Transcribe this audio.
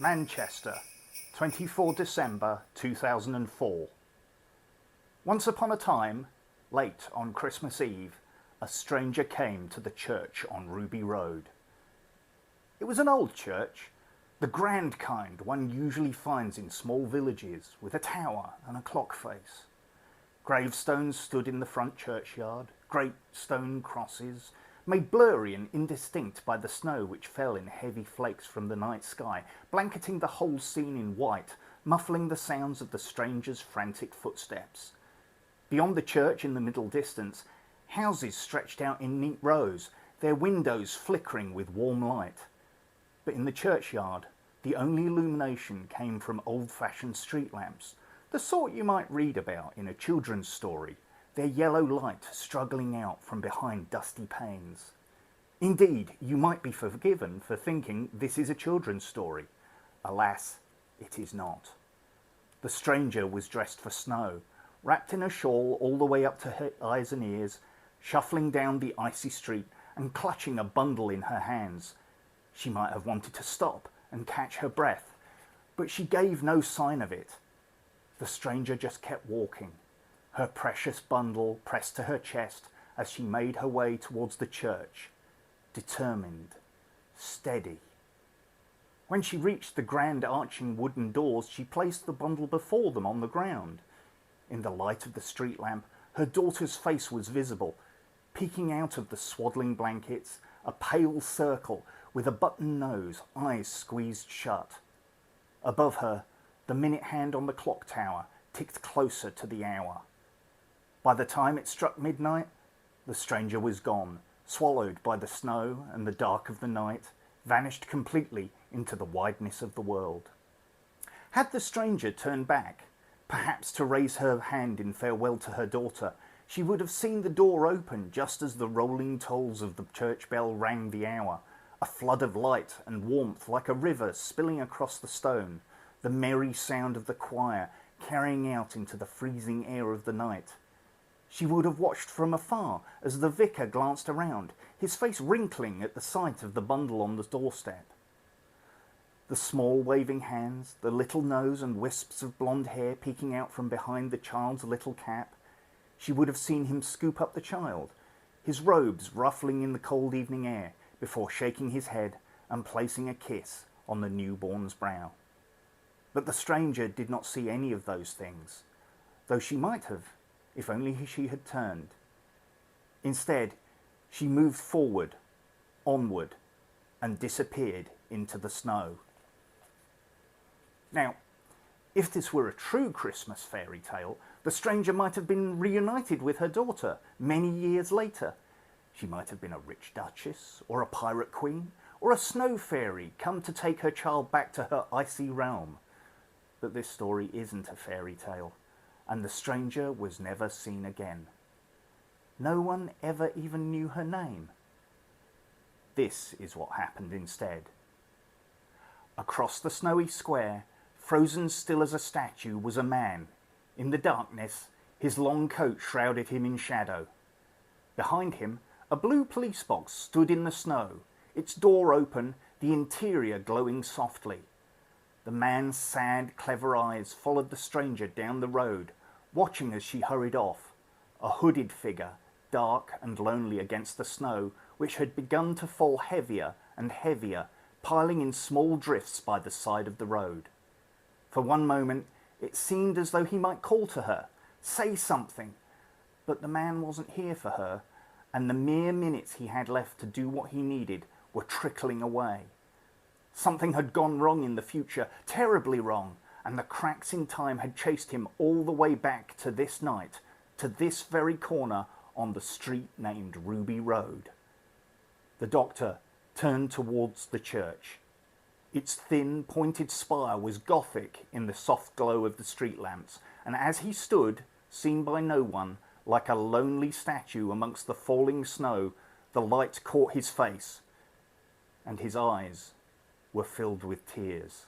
Manchester, 24 December 2004. Once upon a time, late on Christmas Eve, a stranger came to the church on Ruby Road. It was an old church, the grand kind one usually finds in small villages, with a tower and a clock face. Gravestones stood in the front churchyard, great stone crosses, made blurry and indistinct by the snow which fell in heavy flakes from the night sky, blanketing the whole scene in white, muffling the sounds of the stranger's frantic footsteps. Beyond the church in the middle distance, houses stretched out in neat rows, their windows flickering with warm light. But in the churchyard, the only illumination came from old-fashioned street lamps, the sort you might read about in a children's story, their yellow light struggling out from behind dusty panes. Indeed, you might be forgiven for thinking this is a children's story. Alas, it is not. The stranger was dressed for snow, wrapped in a shawl all the way up to her eyes and ears, shuffling down the icy street and clutching a bundle in her hands. She might have wanted to stop and catch her breath, but she gave no sign of it. The stranger just kept walking, her precious bundle pressed to her chest as she made her way towards the church, determined, steady. When she reached the grand arching wooden doors, she placed the bundle before them on the ground. In the light of the street lamp, her daughter's face was visible, peeking out of the swaddling blankets, a pale circle with a button nose, eyes squeezed shut. Above her, the minute hand on the clock tower ticked closer to the hour. By the time it struck midnight, the stranger was gone, swallowed by the snow and the dark of the night, vanished completely into the wideness of the world. Had the stranger turned back, perhaps to raise her hand in farewell to her daughter, she would have seen the door open just as the rolling tolls of the church bell rang the hour, a flood of light and warmth like a river spilling across the stone, the merry sound of the choir carrying out into the freezing air of the night. She would have watched from afar as the vicar glanced around, his face wrinkling at the sight of the bundle on the doorstep. The small waving hands, the little nose and wisps of blonde hair peeking out from behind the child's little cap. She would have seen him scoop up the child, his robes ruffling in the cold evening air, before shaking his head and placing a kiss on the newborn's brow. But the stranger did not see any of those things, though she might have, if only she had turned. Instead, she moved forward, onward, and disappeared into the snow. Now, if this were a true Christmas fairy tale, the stranger might have been reunited with her daughter many years later. She might have been a rich duchess, or a pirate queen, or a snow fairy come to take her child back to her icy realm. But this story isn't a fairy tale, and the stranger was never seen again. No one ever even knew her name. This is what happened instead. Across the snowy square, frozen still as a statue, was a man. In the darkness, his long coat shrouded him in shadow. Behind him, a blue police box stood in the snow, its door open, the interior glowing softly. The man's sad, clever eyes followed the stranger down the road, watching as she hurried off, a hooded figure, dark and lonely against the snow, which had begun to fall heavier and heavier, piling in small drifts by the side of the road. For one moment, it seemed as though he might call to her, say something, but the man wasn't here for her, and the mere minutes he had left to do what he needed were trickling away. Something had gone wrong in the future, terribly wrong, and the cracks in time had chased him all the way back to this night, to this very corner on the street named Ruby Road. The doctor turned towards the church. Its thin, pointed spire was Gothic in the soft glow of the street lamps, and as he stood, seen by no one, like a lonely statue amongst the falling snow, the light caught his face, and his eyes were filled with tears.